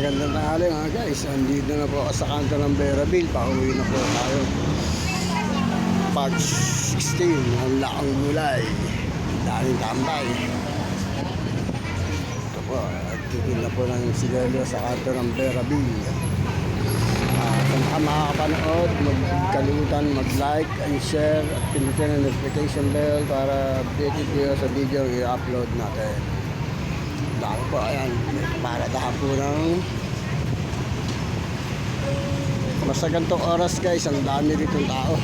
Magandang tanghali mga guys. Andito na po ako sa kanto ng Beraville. Pauwi na po tayo. Pag 16, ang laking gulay. Daming tambay. Ito po, nagtitin na po ng sigalyo sa kanto ng Beraville. Kung ka makakapanood, magkalimutan mag-like and share at pindutin ang notification bell para updated kayo sa video i-upload natin. Dami po, ayan, para dahan po ng basta ganitong oras guys, ang dami ditong tao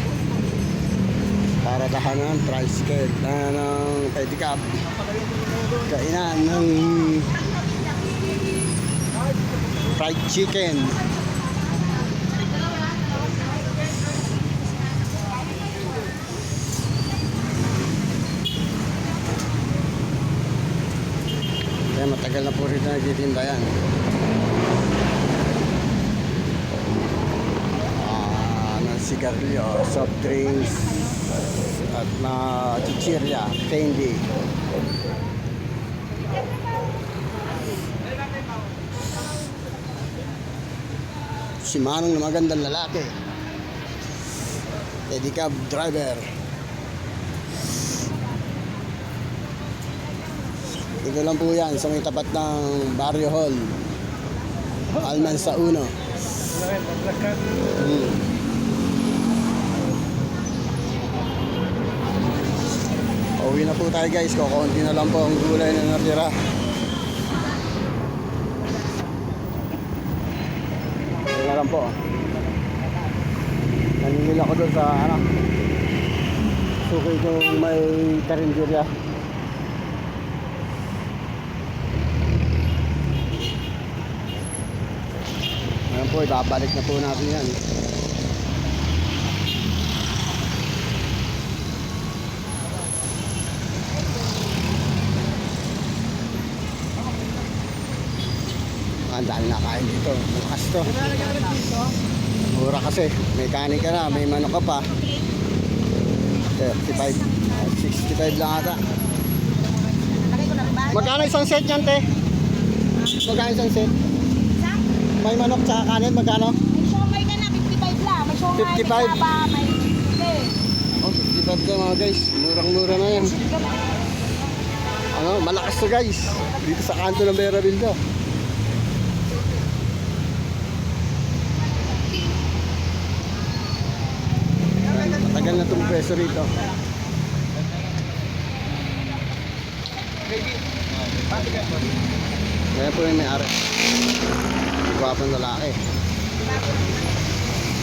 para dahan ng tricycle na ng pedicab kainan ng fried chicken. Kaya matagal na po rito nagtitinda yan. Ng sigarilyo, soft drinks, at mga chichirya, candy. Si Manong na magandang lalaki. Pedicab driver. Ito lang po yan sa may tapat ng Barrio Hall, Almansa 1. Uwi na po tayo guys, kukunti na lang po ang gulay na natira. Uwi na lang po. Naningil ako doon sa suki kong may karinderya. Ayan po, ibabalik na po natin yan. Ang dami nakain dito. Malakas to. Mura kasi. May kanin ka na, may manok ka pa. 35, 65 lang ata. Magkano isang set yan, te? Magkano isang set? May manok sa kanin, magkano? May siomay ka na, 55 lang. May siomay, 55? may saba, may Oh, 55 lang mga guys. Murang-mura na yan. Malakas to guys. Dito sa kanto ng Beraville to. Matagal na itong preso rito. Kaya po yung may-ari. Gwapang lalaki.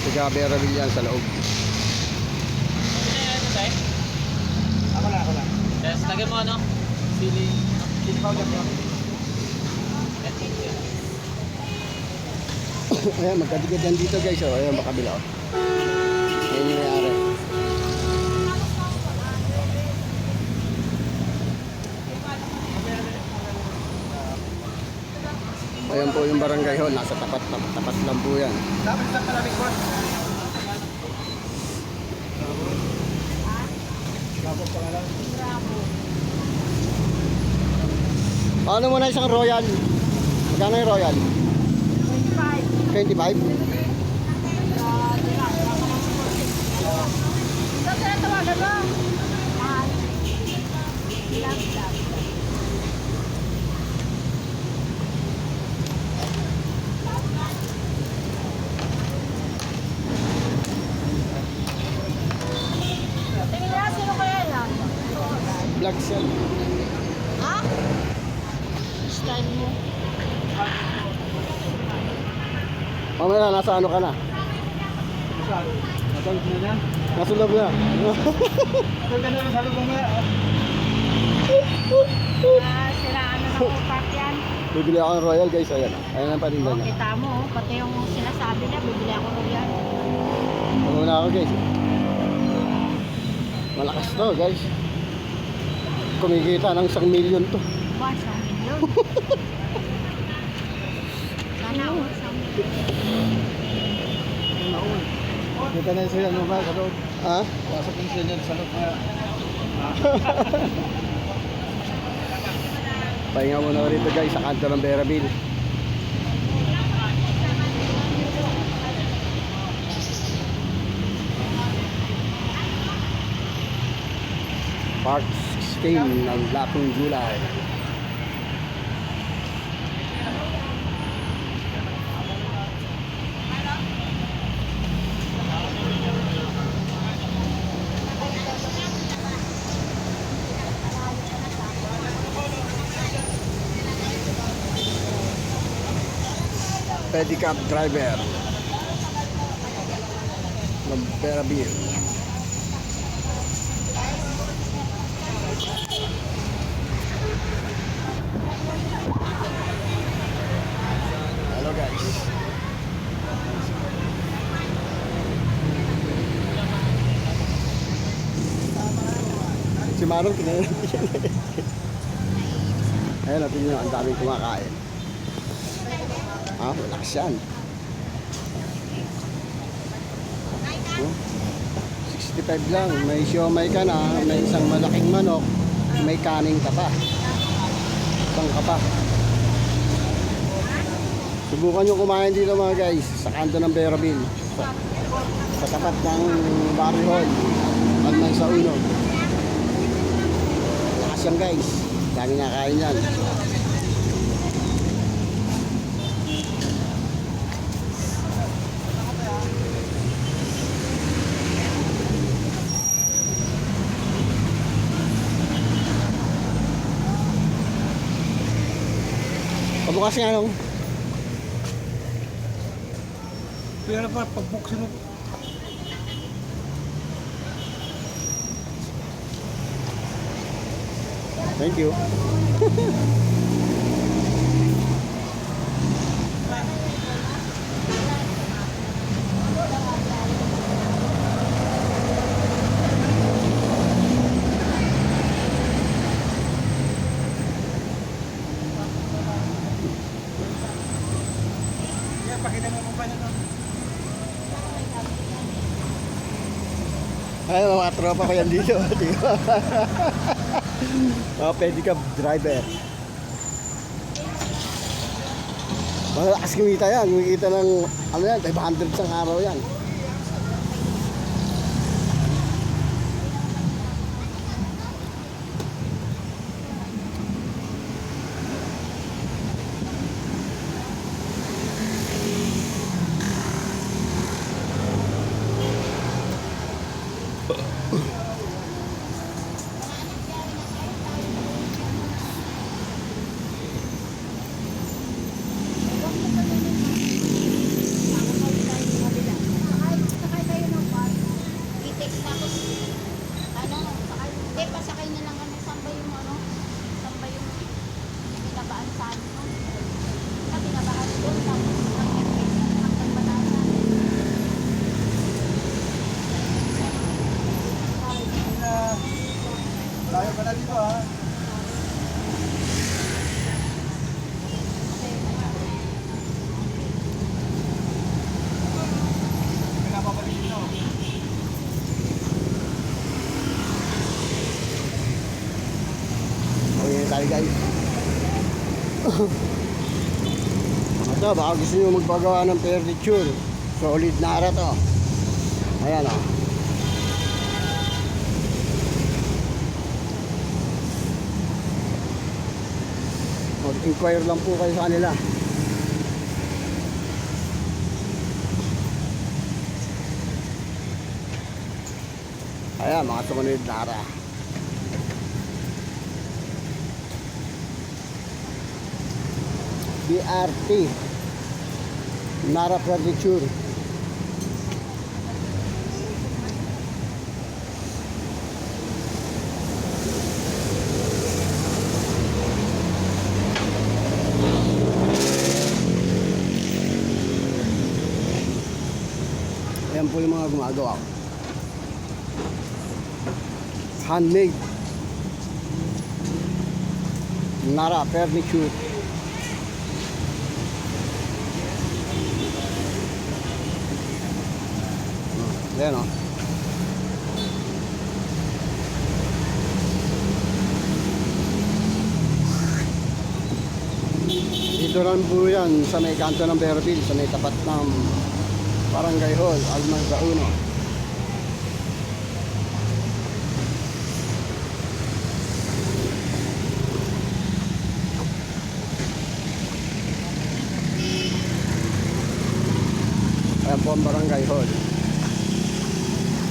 Tiga Beraville yan sa loob. Ako lang. Yes, lagyan mo ano? Sili powder mo. Ayan, magkadigad yan dito guys. Oh. Ayan, makabila. Oh. Ayan yung may-ari. Ayan po yung barangay hall. Nasa tapat lang po yan. Dapat sa malamig po. Ano muna isang royal? Magkano yung royal? 25. 25? Saan tawagan mo? Tingin na, sino kaya yan? Black cell. Ha? Style mo. Mamaya, nasa ano ka na? Natulog mo na. Nasa loob na. Natulog ka na sa lubong na. Siraan na ng utak yan. Bibili ako ng royal guys. Ayan. Ayan ang paninda O, niya. kita mo, pati yung sinasabi niya, bibili ako ng yan. Muna ako guys. Malakas to guys. Kumikita ng 1 million to. Ba, 1 milyon. Sana ako, 1 milyon. Kita na sila naman sa loob. Ha? Pasok yung sila sa loob na. Pahinga muna rito guys sa kanto ng Beraville. Part 16 ng Lapong Gulay. Pedicab driver ng Perabil. Hello guys. Si Marong kinain. Ayun natin nyo, ang daming kumakain. Ah, malakas yan. Oh, 65 lang. May siomay ka na, may isang malaking manok, may kaning ka pa. Isang ka pa. Subukan nyo kumain dito mga guys, sa kanto ng Perabil. Sa tapat ng Barrio Hall. Almay sa Uno. Malakas yan guys. Dami nakain yan. Pabukas nga nung. Pero pa, pagbuksin mo. Thank you. Pakita mo kung paano. Ay, mga tropa ko yan dito. Di ba? Mga pedicab driver. Malakas kumita yan. Kumita ng, ano yan, 500 sa araw yan. Sakay kayo ng bus. I-take tapos, hindi, pasakay na lang kami. Saan ba yung binabaan sa ano? Sa binabaan doon, tapos ang FX hanggang Batasan. Tayo pa na dito ha. Pinapabalik dito. Okay tayo guys. Ito, baka gusto nyo magpagawa ng furniture. Solid na ara to. Ayan o. Mag-inquire lang po kayo sa kanila. Ayan, mga sumunod na ara. BRT Nara Furniture. Ayan po yung mga gumagawa. Handmade Nara Furniture. Ayan o. Dito lang po yan sa may kanto ng Perabil, sa may tapat ng Barangay Hall, Almay sa Uno. Ayan po ang barangay hall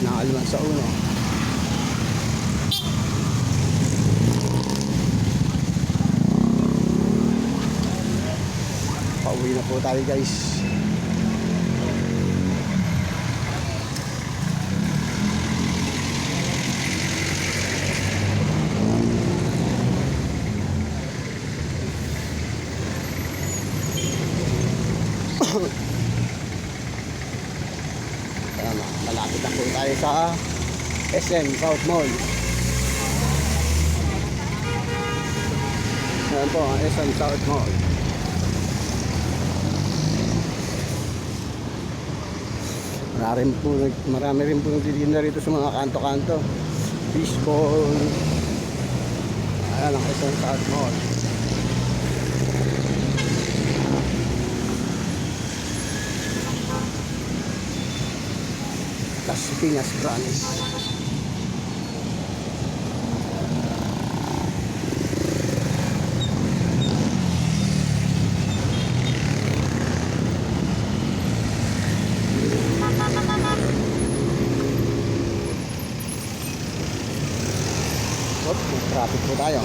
ng Almansa 1. Pauwi na po tayo guys. Ayan, malapit na po tayo sa SM South Mall. Ayan po ang SM South Mall. Marami rin po nagtitinda rito sa mga kanto-kanto. Fishball. Ayan ang SM South Mall. Las Piñas branch. May traffic po tayo.